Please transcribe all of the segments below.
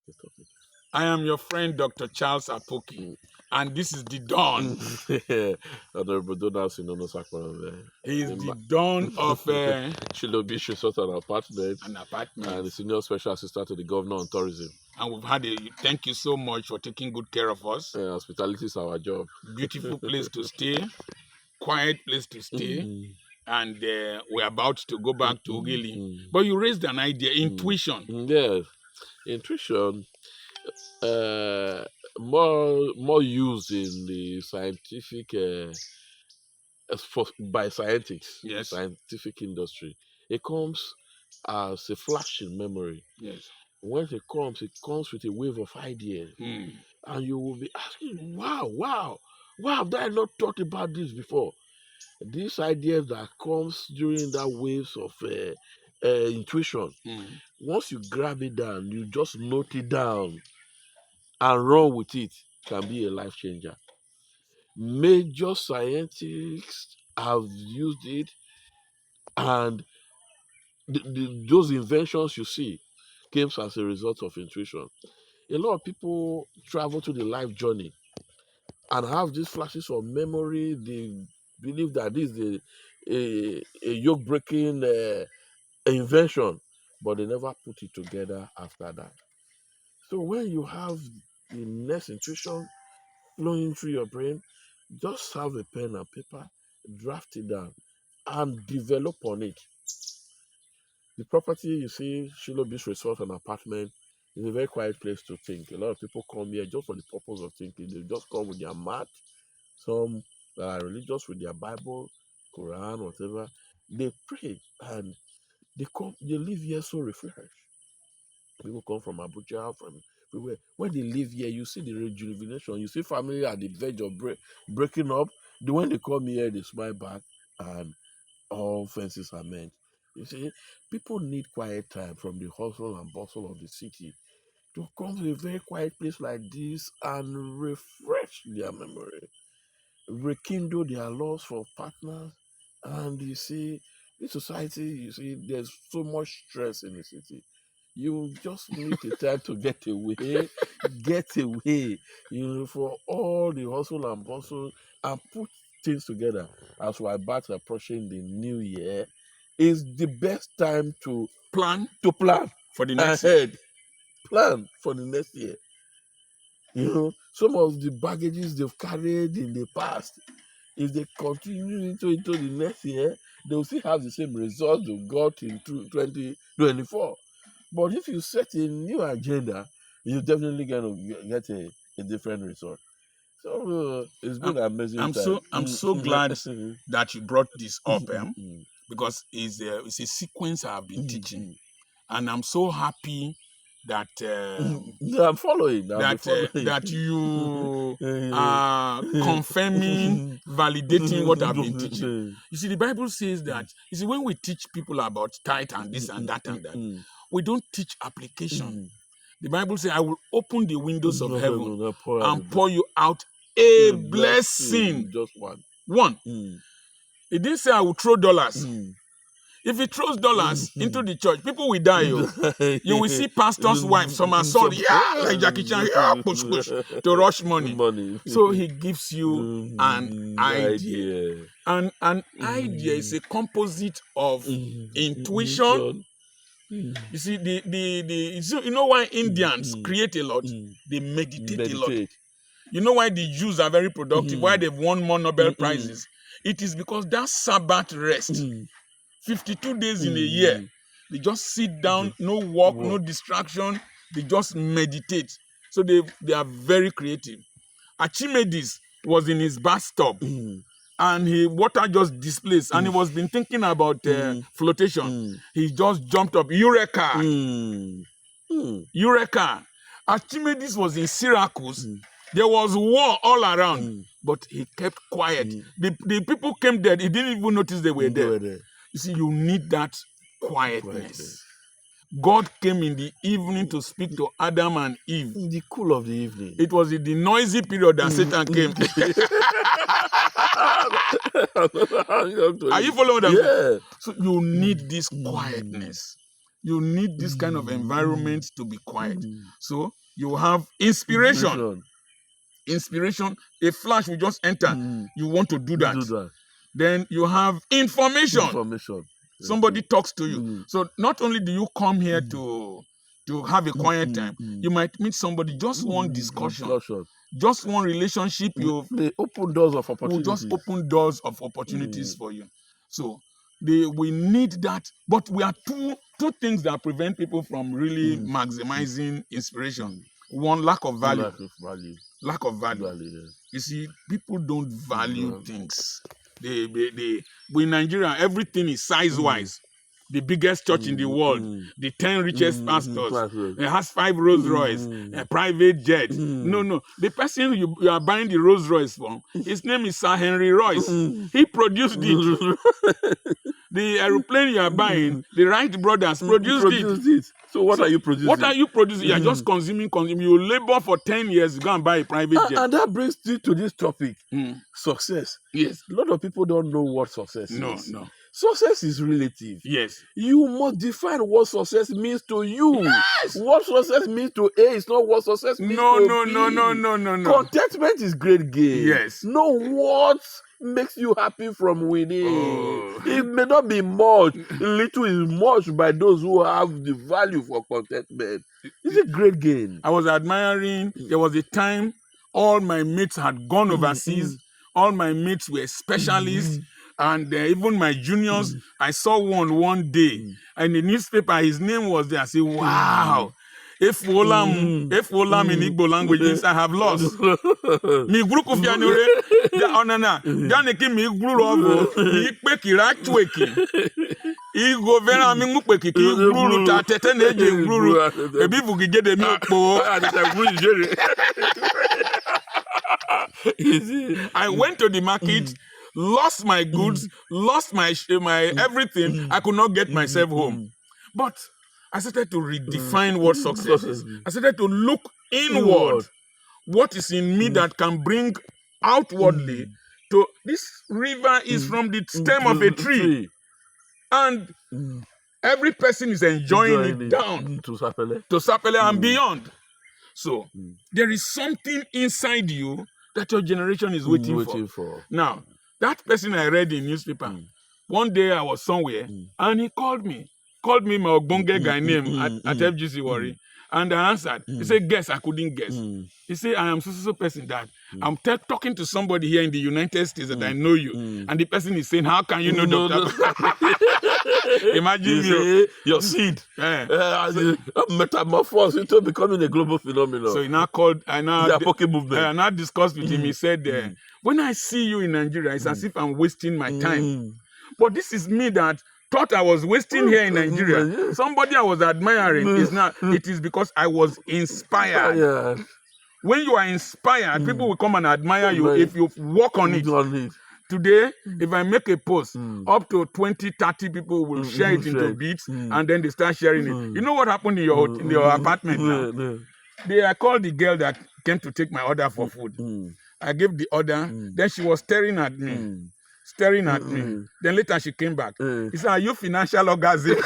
the topic. I am your friend, Dr. Charles Apoki, and this is the dawn. Honorable Donald Sinono Sakwaran. He is the dawn of Shilobi Shusot an apartment an and the apartment. senior special assistant to the governor on tourism. And we've had thank you so much for taking good care of us. Hospitality is our job. Beautiful place to stay, quiet place to stay. And we're about to go back to Ogili. But you raised an idea, intuition. Yes, intuition, more used in the scientific, by scientists, Yes. scientific industry. It comes as a flash in memory. Yes. When it comes with a wave of ideas, and you will be asking, wow, why have I not thought about this before? These ideas that comes during that waves of intuition, once you grab it down, you just note it down and run with it, can be a life changer. Major scientists have used it, and those inventions you see came as a result of intuition. A lot of people travel to the life journey and have these flashes of memory. They believe that this is a yoke breaking invention, but they never put it together after that. So when you have the next intuition flowing through your brain, just have a pen and paper, draft it down, and develop on it. The property you see, Shiloh Beach Resort and apartment, is a very quiet place to think. A lot of people come here just for the purpose of thinking. They just come with their mat, some that are religious with their Bible, Quran, whatever. They pray and they live here so refreshed. People come from Abuja, from everywhere. When they live here, you see the rejuvenation. You see family at the verge of breaking up. When they come here, they smile back and all fences are mended. You see, people need quiet time from the hustle and bustle of the city to come to a very quiet place like this and refresh their memory, rekindle their loves for partners. And you see, in society, you see, there's so much stress in the city. You just need the time to get away, for all the hustle and bustle and put things together. As we're about approaching the new year, is the best time to plan for the next ahead. Year. Plan for the next year. Some of the baggages they've carried in the past, if they continue into the next year, they will still have the same results they got in 2024. But if you set a new agenda, you're definitely going to get a different result. So it's been an amazing time. I'm so glad that you brought this up, because it's a sequence I've been teaching, and I'm so happy that I'm following. That you are confirming, validating what I've been teaching. You see, the Bible says that, when we teach people about tithe and this and that and that, we don't teach application. The Bible says, I will open the windows of heaven and pour you out a blessing. Just one. It didn't say I will throw dollars. If he throws dollars into the church, people will die. You will see pastors' wives, some are sorry, like Jackie Chan, push, to rush money. So he gives you an idea. And an idea is a composite of intuition. You see, you know why Indians create a lot? They meditate a lot. You know why the Jews are very productive, why they've won more Nobel Prizes? It is because that Sabbath rest, 52 days in a year, they just sit down, no work, no distraction, they just meditate. So they are very creative. Archimedes was in his bathtub, and water just displaced, and he was been thinking about flotation. He just jumped up, Eureka! Eureka! Archimedes was in Syracuse. There was war all around, but he kept quiet. The people came there, he didn't even notice they were there. You see, you need that quietness. God came in the evening to speak to Adam and Eve. In the cool of the evening. It was in the noisy period that Satan came. Are you following what I'm saying? So you need this quietness. You need this kind of environment to be quiet. So you have inspiration. Inspiration, a flash will just enter. You want to do that. Then you have information. Somebody talks to you. So not only do you come here to have a quiet time, you might meet somebody, just one discussion. Just one relationship, they open doors of opportunities. Will just open doors of opportunities for you. So we need that, but we are two things that prevent people from really maximizing inspiration. One, lack of value. Lack of value. You see, people don't value things. They in Nigeria, everything is size-wise. The biggest church in the world, the 10 richest pastors, it has 5 Rolls Royce, a private jet. No. The person you are buying the Rolls Royce from, his name is Sir Henry Royce. He produced it. The aeroplane you are buying, the Wright brothers produced it. So what are you producing? What are you producing? You are just consuming. You labor for 10 years, go and buy a private jet. And that brings you to this topic, success. Yes. A lot of people don't know what success is. No. Success is relative. Yes. You must define what success means to you. Yes. What success means to A is not what success means to B. No. Contentment is great gain. Yes. Know what makes you happy from within. It may not be much. Little is much by those who have the value for contentment. It's a great gain. I was admiring, there was a time all my mates had gone overseas. All my mates were specialists. And even my juniors, I saw one day, and the newspaper, his name was there. I said, wow, if Olam in Igbo language means I have lost. Mi guru kufianure, onana, janeki mi guru rovo, mi pekira chweki. Igo vera mi mupeki ki guru ta tete neje guru. Ebi vugije de mi okpo. I went to the market. Lost my goods, lost my everything. I could not get myself home. But I started to redefine what success is. I started to look inward. What is in me that can bring outwardly to this river is from the stem of a tree. And every person is enjoying it down to Sapele and beyond. So there is something inside you that your generation is waiting for. Now, that person I read in newspaper, one day I was somewhere and he called me my Ogbonge guy name at FGC Warri, and I answered. He said, guess. I couldn't guess. He said, I am so person that I'm talking to somebody here in the United States that I know you. And the person is saying, how can you know Dr. Imagine your seed. Metamorphose into becoming a global phenomenon. So he now called, the Apoki movement. I now discussed with him. He said, when I see you in Nigeria, it's as if I'm wasting my time. But this is me that thought I was wasting here in Nigeria. Somebody I was admiring is not. It is because I was inspired. When you are inspired, people will come and admire you if you work on it. Today, if I make a post, up to 20, 30 people will share it into bits, and then they start sharing it. You know what happened in your apartment now? I called the girl that came to take my order for food. I gave the order. Then she was staring at me. Then later she came back. He said, are you financial orgasm?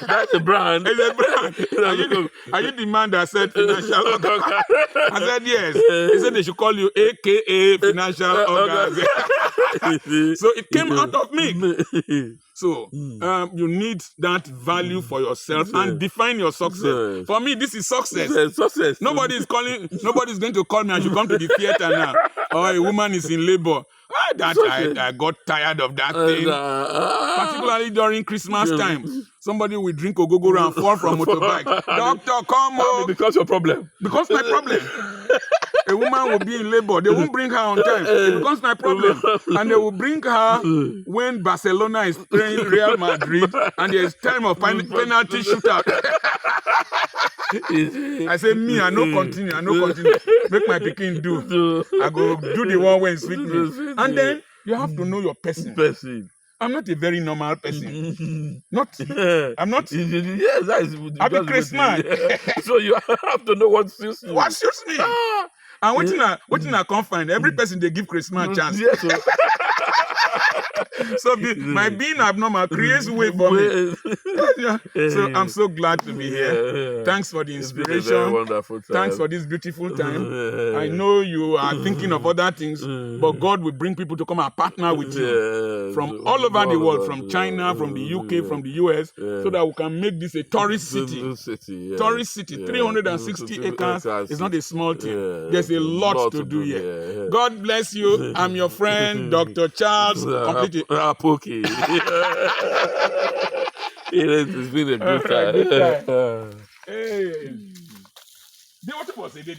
That's a brand. It's a brand. Are you the man that said financial orgasm? I said, yes. He said they should call you AKA financial orgasm. So it came out of me. So you need that value for yourself and define your success. For me, this is success. Success. Nobody's going to call me. I should come to the theater now. Or a woman is in labor. I got tired of that thing. Particularly during Christmas time. Somebody will drink ogogoro and fall from motorbike. Doctor, come on. Because your problem. Because my problem. A woman will be in labor. They won't bring her on time. It becomes my problem. And they will bring her when Barcelona is playing Real Madrid and there's time of penalty shootout. I say, me, I no continue. Make my picking do. I go do the one when sweet me. And then you have to know your person. I'm not a very normal person. I'm not. Yes, that is. I'm a Christmas. So you have to know what suits you. What suits me? And what I can't find. Every person they give Christmas chance. Yes, So my being abnormal creates way for me. Yeah. So I'm so glad to be here. Thanks for the It's been a very inspiration. wonderful time. Thanks for this beautiful time. I know you are thinking of other things, but God will bring people to come and partner with you from all over the world, from China, from the UK, from the US, so that we can make this a tourist city. Tourist city, 360 acres is not a small thing. There's a lot to do here. God bless you. I'm your friend, Dr. Charles. Complete Apoki. It's been a good time. Hey. What was it?